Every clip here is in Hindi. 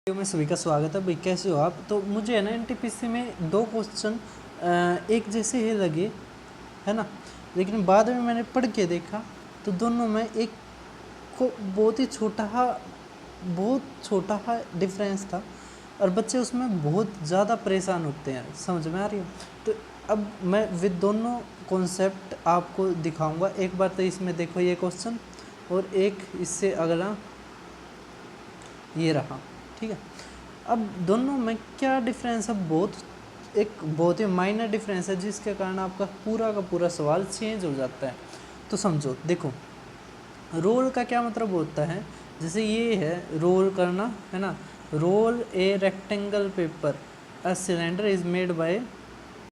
में सभी का स्वागत है भाई। कैसे हो आप? तो मुझे है ना एनटीपीसी में दो क्वेश्चन एक जैसे ही लगे, है ना, लेकिन बाद में मैंने पढ़ के देखा तो दोनों में एक को बहुत छोटा डिफरेंस था और बच्चे उसमें बहुत ज़्यादा परेशान होते हैं। समझ में आ रही है? तो अब मैं विद दोनों कॉन्सेप्ट आपको दिखाऊंगा। एक बार तो इसमें देखो ये क्वेश्चन और एक इससे अगला ये रहा, ठीक है। अब दोनों में क्या डिफरेंस है? बहुत ही माइनर डिफरेंस है जिसके कारण आपका पूरा का पूरा सवाल चेंज हो जाता है। तो समझो, देखो, रोल का क्या मतलब होता है। जैसे ये है रोल करना, है ना। Roll a rectangle paper, a cylinder is made by.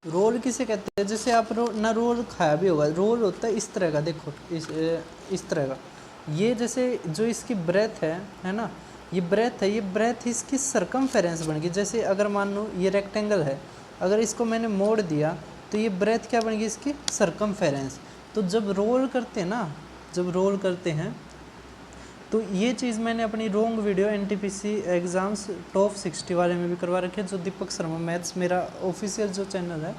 Roll किसे कहते हैं? जैसे आप रोल खाया भी होगा। रोल होता है इस तरह का, देखो इस तरह का। ये जैसे जो इसकी ब्रेथ है ना, ये ब्रेथ है, ये ब्रेथ इसकी सरकमफेरेंस बन गई। जैसे अगर मान लो ये रेक्टेंगल है, अगर इसको मैंने मोड़ दिया तो ये ब्रेथ क्या बन गई? इसकी सरकमफेरेंस। तो जब रोल करते हैं ना, जब रोल करते हैं तो ये चीज़ मैंने अपनी रोंग वीडियो एनटीपीसी एग्ज़ाम्स टॉप 60 वाले में भी करवा रखे, जो दीपक शर्मा मैथ्स मेरा ऑफिशियल जो चैनल है,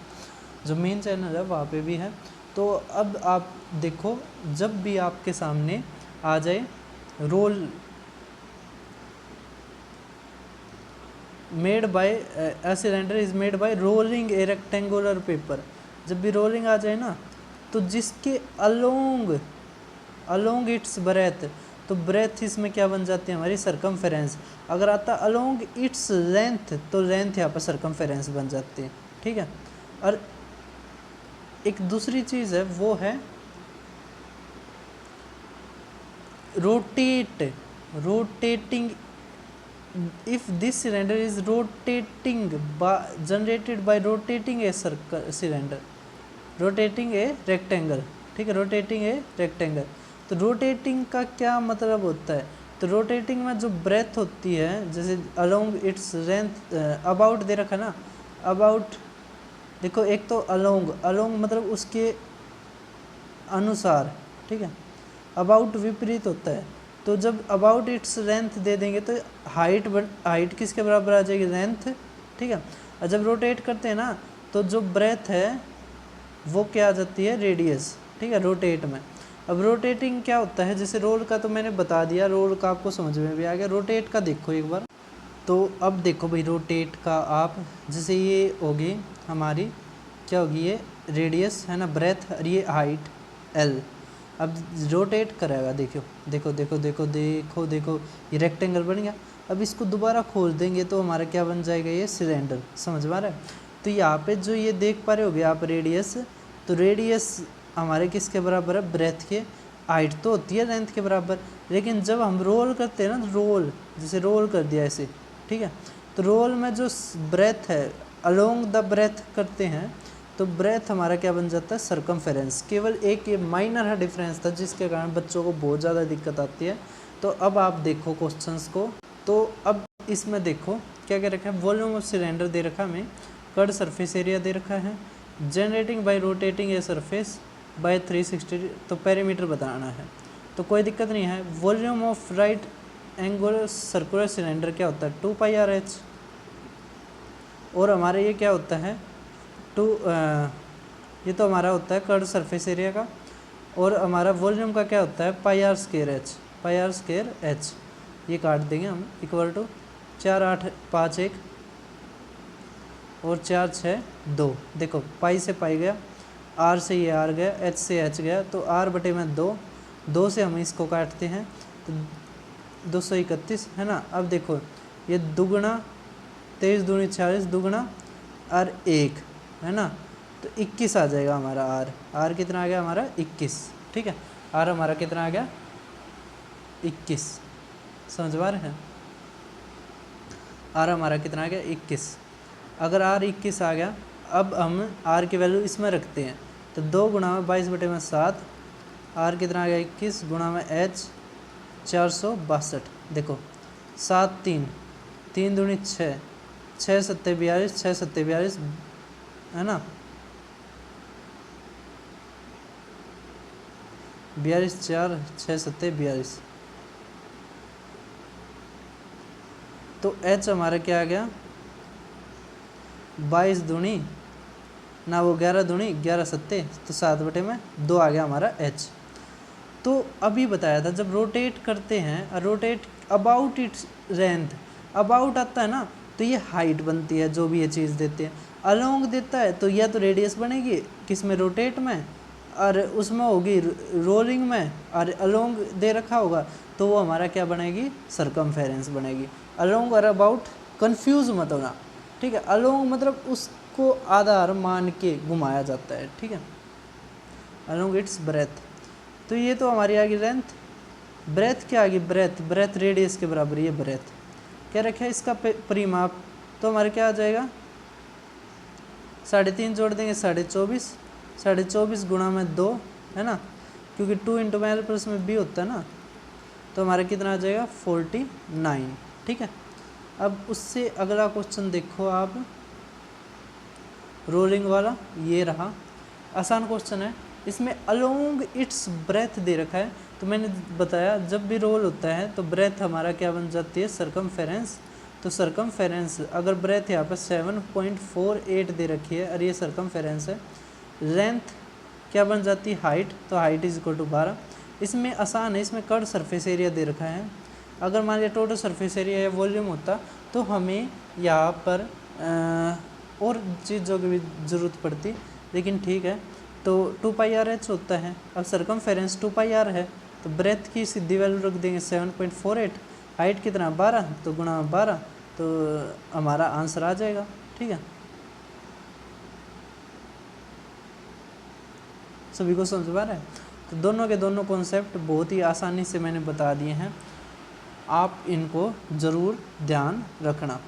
जो मेन चैनल है, वहाँ पे भी है। तो अब आप देखो, जब भी आपके सामने आ जाए roll made by a cylinder is made by rolling a rectangular paper, जब भी रोलिंग आ जाए ना, तो जिसके अलोंग इट्स ब्रेथ, तो ब्रेथ इसमें क्या बन जाती है? हमारी सरकमफेरेंस। अगर आता अलोंग इट्स लेंथ, तो लेंथ यहाँ पर सरकमफेरेंस बन जाती है, ठीक है। और एक दूसरी चीज़ है, वो है rotating. if this cylinder is generated by rotating a cylinder, rotating a rectangle, ठीक है, rotating a rectangle। तो रोटेटिंग का क्या मतलब होता है? तो रोटेटिंग में जो ब्रेथ होती है, जैसे along its length, about they रखा ना, अबाउट, देखो एक तो अलोंग मतलब उसके अनुसार, ठीक है। अबाउट विपरीत होता है। तो जब अबाउट इट्स लेंथ दे देंगे तो हाइट किसके बराबर आ जाएगी? लेंथ, ठीक है। और जब रोटेट करते हैं ना, तो जो ब्रेथ है वो क्या आ जाती है? रेडियस, ठीक है, रोटेट में। अब रोटेटिंग क्या होता है? जैसे रोल का तो मैंने बता दिया, रोल का आपको समझ में भी आ गया। रोटेट का देखो एक बार। तो अब देखो भाई, रोटेट का आप, जैसे ये होगी हमारी, क्या होगी? ये रेडियस है ना, ब्रेथ, और ये हाइट एल। अब रोटेट करेगा, देखो देखो देखो देखो देखो देखो, ये रेक्टेंगल बन गया। अब इसको दोबारा खोल देंगे तो हमारा क्या बन जाएगा? ये सिलेंडर। समझ में आ रहा है? तो यहाँ पे जो ये देख पा रहे होगे आप रेडियस, तो रेडियस हमारे किसके बराबर है? ब्रेथ के। हाइट तो होती है लेंथ के बराबर, लेकिन जब हम रोल करते हैं ना, रोल, जैसे रोल कर दिया ऐसे, ठीक है, तो रोल में जो ब्रेथ है, अलोंग द ब्रेथ करते हैं, तो ब्रेथ हमारा क्या बन जाता है? सरकमफेरेंस। केवल एक ये माइनर है डिफरेंस था जिसके कारण बच्चों को बहुत ज़्यादा दिक्कत आती है। तो अब आप देखो क्वेश्चंस को। तो अब इसमें देखो क्या क्या रखा है। वॉल्यूम ऑफ सिलेंडर दे रखा हमें, कर्ड सरफेस एरिया दे रखा है, generating bye rotating a surface by 360, तो पेरीमीटर बताना है। तो कोई दिक्कत नहीं है। Volume of right angular circular cylinder क्या होता है? 2πRh। और हमारे ये क्या होता है? ये तो हमारा होता है कर्ड सरफेस एरिया का। और हमारा वॉल्यूम का क्या होता है? πr²h। ये काट देंगे हम, इक्वल टू 4 8 5 1 और 4 6 2। देखो पाई से पाई गया, आर से ये आर गया, एच से एच गया, तो आर बटे में 2 से हम इसको काटते हैं तो 231 है ना। अब देखो ये दुगुना 23 दूनी 46, दुगुना और 1 है ना, तो 21 आ जाएगा हमारा आर कितना आ गया हमारा? 21, ठीक है। आर हमारा कितना आ गया? 21। समझ पा रहे हैं? आर हमारा कितना आ गया? 21। अगर आर 21 आ गया, अब हम आर की वैल्यू इसमें रखते हैं, तो 2 गुणा में 22 बटे में 7, आर कितना आ गया? 21 गुणा में एच 462। देखो 7 3 दूनी 6, 6 सत्ते 42, 6 सत्ते 42 है ना, 42 4 6 सत्ते 42। तो तो h हमारा क्या आ गया 22 दूनी ना वो 11 दूनी 11 सत्ते तो 7/2 आ गया हमारा h। तो अभी बताया था जब रोटेट करते हैं rotate about its length, about आता है ना तो ये हाइट बनती है जो भी ये चीज़ देते हैं। अलोंग देता है तो या तो रेडियस बनेगी किस में रोटेट में और उसमें होगी रोलिंग में, और अलोंग दे रखा होगा तो वो हमारा क्या बनेगी सरकमफेरेंस बनेगी। अलोंग और अबाउट कंफ्यूज मत होना, ठीक है। अलोंग मतलब उसको आधार मान के घुमाया जाता है, ठीक है। अलोंग इट्स ब्रेथ, तो ये तो हमारी आ गई लेंथ। ब्रेथ क्या आ गई ब्रेथ, ब्रेथ रेडियस के बराबर, ये ब्रेथ क्या रखा है इसका परिमाप, तो हमारे क्या आ जाएगा 3.5 जोड़ देंगे 24.5, 24.5 गुणा में 2 है ना, क्योंकि 2 × l प्लस में b होता है ना, तो हमारा कितना आ जाएगा 49, ठीक है। अब उससे अगला क्वेश्चन देखो आप, रोलिंग वाला ये रहा, आसान क्वेश्चन है। इसमें अलोंग इट्स ब्रेथ दे रखा है, तो मैंने बताया जब भी रोल होता है तो ब्रेथ हमारा क्या बन जाती है सरकमफेरेंस। तो सरकमफेरेंस अगर ब्रेथ यहाँ पर 7.48 दे रखी है और ये सरकमफेरेंस है, लेंथ क्या बन जाती है हाइट, तो हाइट इज इक्वल टू 12। इसमें आसान है, इसमें कर्व सरफेस एरिया दे रखा है। अगर मान लिया टोटल सरफेस एरिया या वॉल्यूम होता तो हमें यहाँ पर और चीज़ों की भी ज़रूरत पड़ती, लेकिन ठीक है। तो 2πr/h होता है, अब सरकमफेरेंस 2πr है तो ब्रेथ की सीधी वैल्यू रख देंगे 7.48, हाइट कितना 12 तो गुणा 12, तो हमारा आंसर आ जाएगा, ठीक है। सभी को समझ पा रहे हैं? तो दोनों के दोनों कॉन्सेप्ट बहुत ही आसानी से मैंने बता दिए हैं, आप इनको ज़रूर ध्यान रखना।